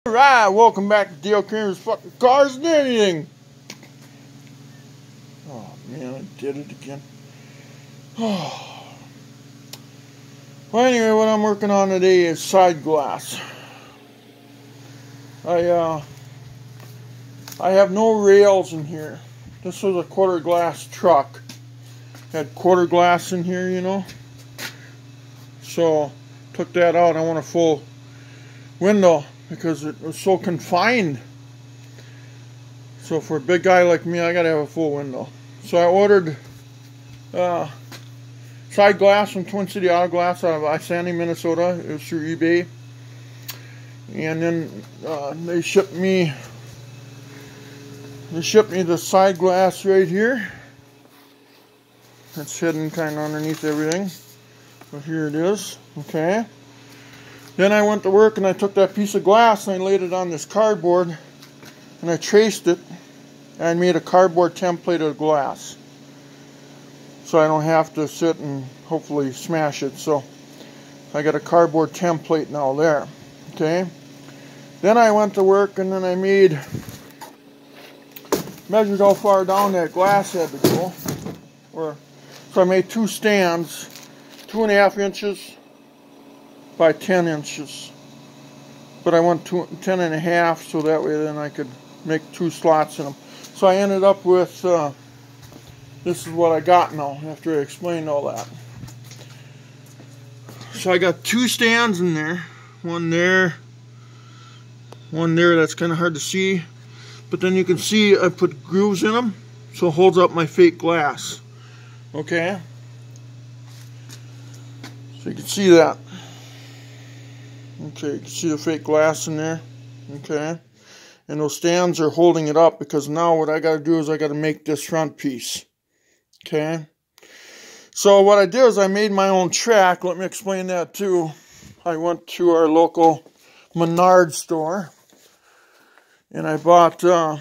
Alright, welcome back to Dale Kramer's Fucking Cars and Anything. Oh man, I did it again. Well, anyway, what I'm working on today is side glass. I have no rails in here. This was a quarter glass truck. Had quarter glass in here, you know. So, took that out. I want a full window because it was so confined. So for a big guy like me, I gotta have a full window. So I ordered side glass from Twin City Auto Glass out of Isanti, Minnesota. It was through eBay. And then they shipped me the side glass right here. It's hidden kind of underneath everything. But here it is. Okay. Then I went to work and I took that piece of glass and I laid it on this cardboard and I traced it and made a cardboard template of glass. So I don't have to sit and hopefully smash it. So I got a cardboard template now there. Okay. Then I went to work and then I measured how far down that glass had to go. So I made two stands, 2.5 inches by 10 inches. But I went 10.5 so that way then I could make 2 slots in them. So I ended up with, this is what I got now after I explained all that. So I got 2 stands in there. One there, that's kind of hard to see. But then you can see I put grooves in them so it holds up my fake glass. Okay? So you can see that. Okay, you can see the fake glass in there. Okay. And those stands are holding it up because now what I got to do is I got to make this front piece. Okay. So what I did is I made my own track. Let me explain that too. I went to our local Menards store. And I bought, let's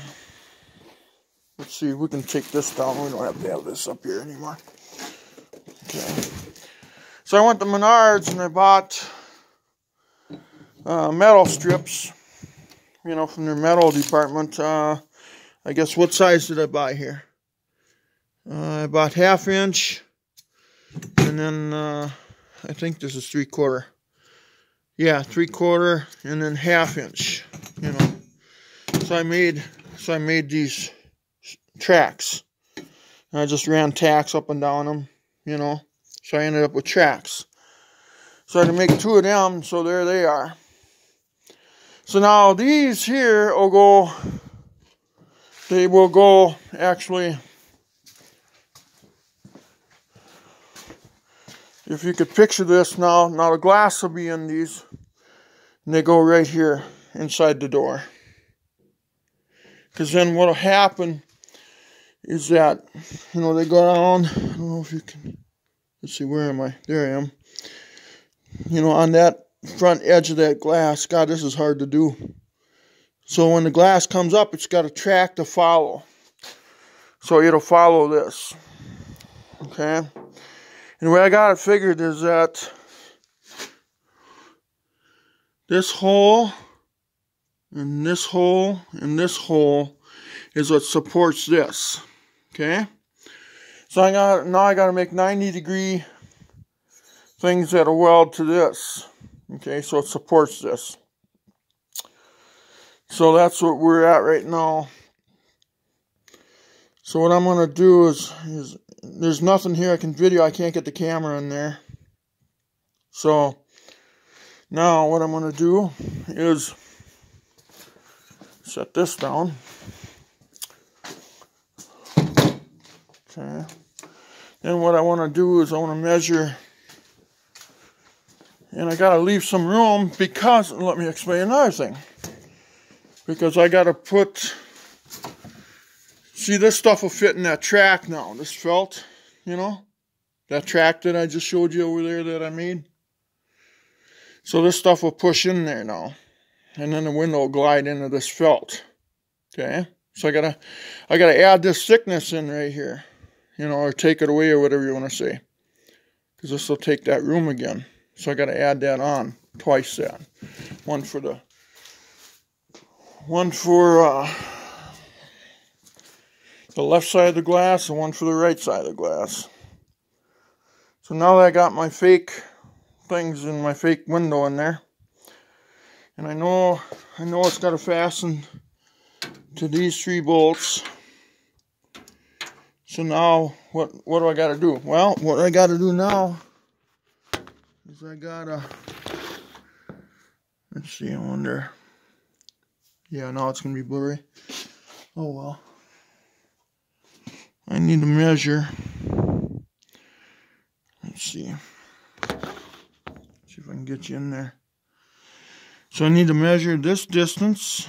see, we can take this down. We don't have to have this up here anymore. Okay. So I went to Menards and I bought metal strips, you know, from their metal department. I guess, what size did I buy here? I bought 1/2 inch, and then I think this is 3/4. Yeah, 3/4, and then 1/2 inch. You know, so I made these tracks. And I just ran tacks up and down them, you know. So I ended up with tracks. So I had to make 2 of them. So there they are. So now these here will go, they will go actually, if you could picture this now the glass will be in these, and they go right here inside the door. Because then what will happen is that, you know, they go down, I don't know if you can, let's see, where am I? There I am. You know, on that front edge of that glass. God, this is hard to do. So when the glass comes up, it's got a track to follow. So it'll follow this. Okay? And the way I got it figured is that this hole, and this hole, and this hole is what supports this. Okay? So now I got to make 90-degree things that'll weld to this. Okay, so it supports this. So that's what we're at right now. So what I'm going to do is there's nothing here I can video. I can't get the camera in there. So now what I'm going to do is set this down. Okay. Then what I want to do is I want to measure. And I got to leave some room because, let me explain another thing. Because I got to put, see, this stuff will fit in that track now. This felt, you know, that track that I just showed you over there that I made. So this stuff will push in there now. And then the window will glide into this felt. Okay. So I gotta add this thickness in right here. You know, or take it away or whatever you want to say. Because this will take that room again. So I got to add that on, twice that. One for the one for the left side of the glass and one for the right side of the glass. So now that I got my fake things in my fake window in there, and I know it's got to fasten to these 3 bolts. So now what do I got to do? Well, what I got to do now is I gotta, let's see, I wonder. Yeah, now it's gonna be blurry. Oh well. I need to measure. Let's see. See if I can get you in there. So I need to measure this distance.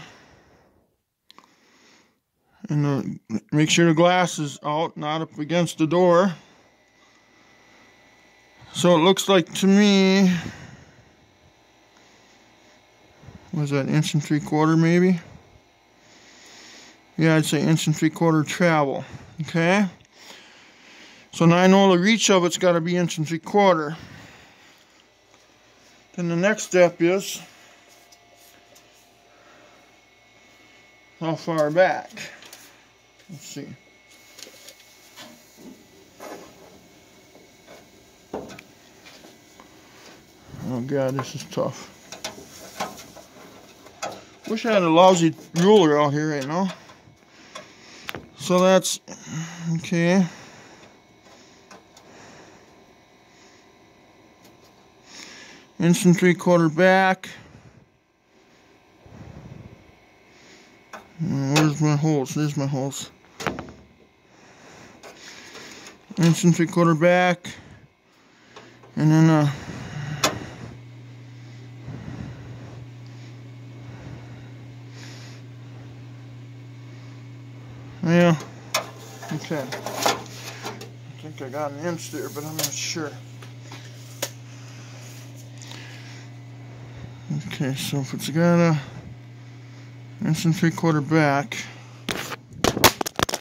And make sure the glass is out, not up against the door. So it looks like to me, was that 1.75 inches maybe? Yeah, I'd say 1.75 inches travel. Okay. So now I know the reach of it's got to be 1.75 inches. Then the next step is how far back. Let's see. Oh God, this is tough. Wish I had a lousy ruler out here right now. So that's okay. Inch and 3/4 back. Where's my holes? There's my holes. Inch and 3/4 back, and then yeah, okay. I think I got an inch there, but I'm not sure. Okay, so if it's got a 1 3/4 back,